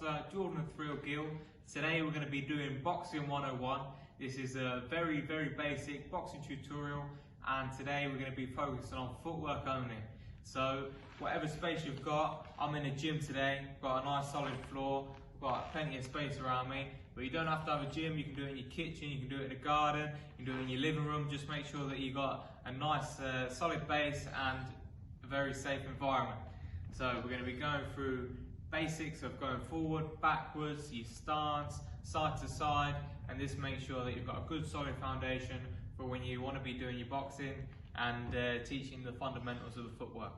Boxer Jordan Gill. Today we're going to be doing Boxing 101. This is a very basic boxing tutorial, and today we're going to be focusing on footwork only. So whatever space you've got, I'm in a gym today, got a nice solid floor, got plenty of space around me, but you don't have to have a gym. You can do it in your kitchen, you can do it in the garden, you can do it in your living room. Just make sure that you got a nice solid base and a very safe environment. So we're going to be going through basics of going forward, backwards, your stance, side to side, and this makes sure that you've got a good solid foundation for when you want to be doing your boxing and teaching the fundamentals of the footwork.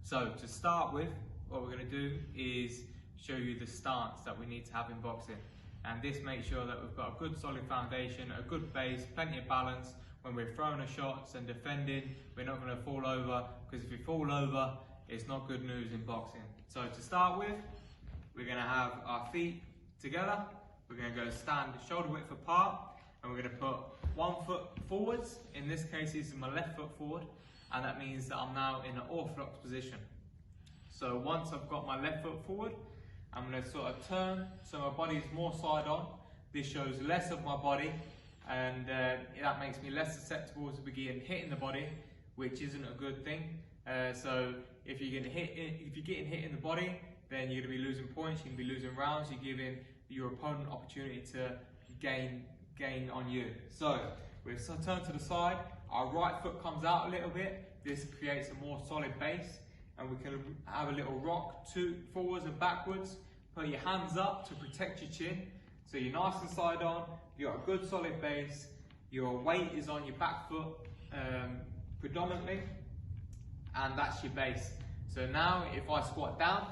So to start with, what we're going to do is show you the stance that we need to have in boxing, and this makes sure that we've got a good solid foundation, a good base, plenty of balance. When we're throwing our shots and defending, we're not going to fall over, because if you fall over, it's not good news in boxing. So to start with, we're going to have our feet together. We're going to go stand shoulder width apart, and we're going to put one foot forwards. In this case, this is my left foot forward, and that means that I'm now in an orthodox position. So once I've got my left foot forward, I'm going to sort of turn so my body is more side on. This shows less of my body, and that makes me less susceptible to begin hitting the body, which isn't a good thing. So if you're getting hit in the body, then you're going to be losing points, you're going to be losing rounds, you're giving your opponent opportunity to gain on you. So we'll turn to the side, our right foot comes out a little bit, this creates a more solid base, and we can have a little rock forwards and backwards. Put your hands up to protect your chin, so you're nice and side on, you've got a good solid base, your weight is on your back foot predominantly, and that's your base. So now if I squat down,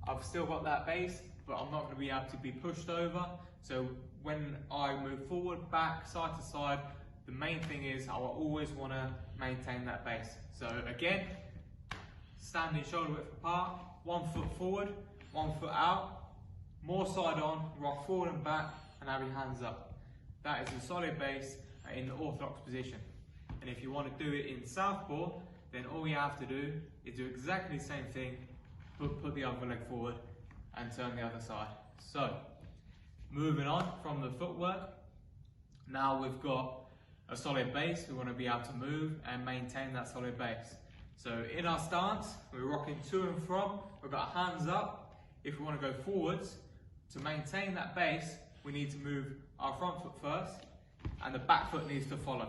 I've still got that base, but I'm not going to be able to be pushed over. So when I move forward, back, side to side, the main thing is I will always want to maintain that base. So again, standing shoulder width apart, one foot forward, one foot out, more side on, rock forward and back, and have your hands up. That is a solid base in the orthodox position. And if you want to do it in southpaw, then all you have to do is do exactly the same thing, put the other leg forward and turn the other side. So moving on from the footwork, now we've got a solid base. We want to be able to move and maintain that solid base. So in our stance, we're rocking to and from, we've got our hands up. If we want to go forwards, to maintain that base, we need to move our front foot first, and the back foot needs to follow.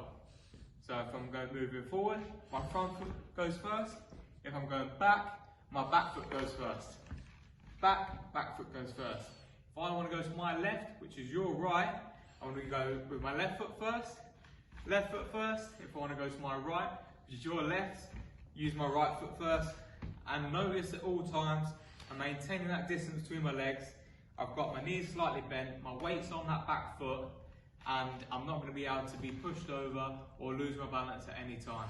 So if I'm moving forward, my front foot goes first. If I'm going back, my back foot goes first. Back foot goes first. If I want to go to my left, which is your right, I want to go with my left foot first. Left foot first. If I want to go to my right, which is your left, use my right foot first. And notice at all times, I'm maintaining that distance between my legs. I've got my knees slightly bent, my weight's on that back foot, and I'm not going to be able to be pushed over or lose my balance at any time.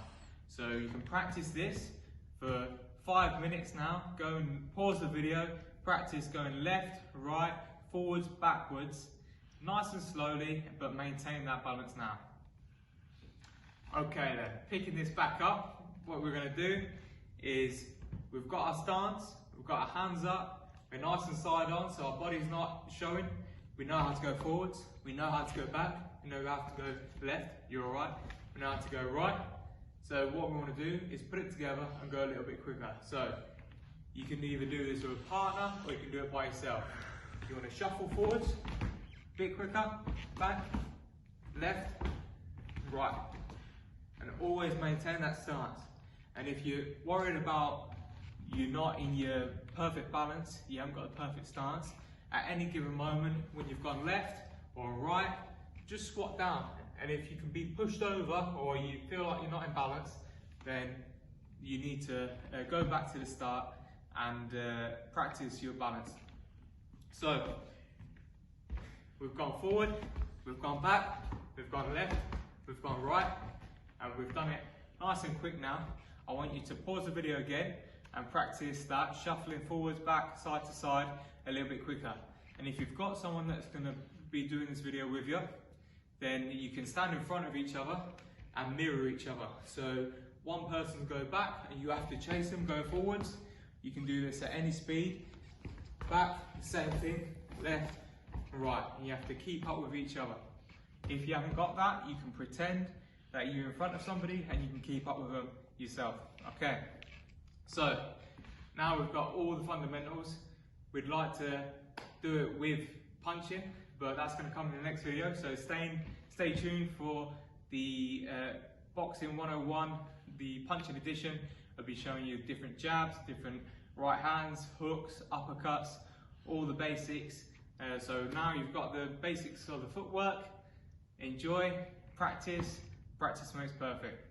So you can practice this for 5 minutes now. Go and pause the video, practice going left, right, forwards, backwards, nice and slowly, but maintain that balance now. Okay then, picking this back up, what we're going to do is we've got our stance, we've got our hands up, we're nice and side on, so our body's not showing. We know how to go forwards, we know how to go back, we know how to go left, you're all right, we know how to go right. So what we want to do is put it together and go a little bit quicker. So you can either do this with a partner, or you can do it by yourself. You want to shuffle forwards, a bit quicker, back, left, right. And always maintain that stance. And if you're worried about you're not in your perfect balance, you haven't got a perfect stance, at any given moment when you've gone left or right, just squat down. And if you can be pushed over or you feel like you're not in balance, then you need to go back to the start and practice your balance. So we've gone forward, we've gone back, we've gone left, we've gone right, and we've done it nice and quick now. I want you to pause the video again and practice that, shuffling forwards, back, side to side, a little bit quicker. And if you've got someone that's going to be doing this video with you, then you can stand in front of each other and mirror each other. So one person go back and you have to chase them, go forwards. You can do this at any speed. back, the same thing, left and right. And you have to keep up with each other. If you haven't got that, you can pretend that you're in front of somebody and you can keep up with them yourself. Okay, so now we've got all the fundamentals. We'd like to do it with punching, but that's going to come in the next video, so stay tuned for the Boxing 101, the punching edition. I'll be showing you different jabs, different right hands, hooks, uppercuts, all the basics. So now you've got the basics of the footwork. Enjoy, practice makes perfect.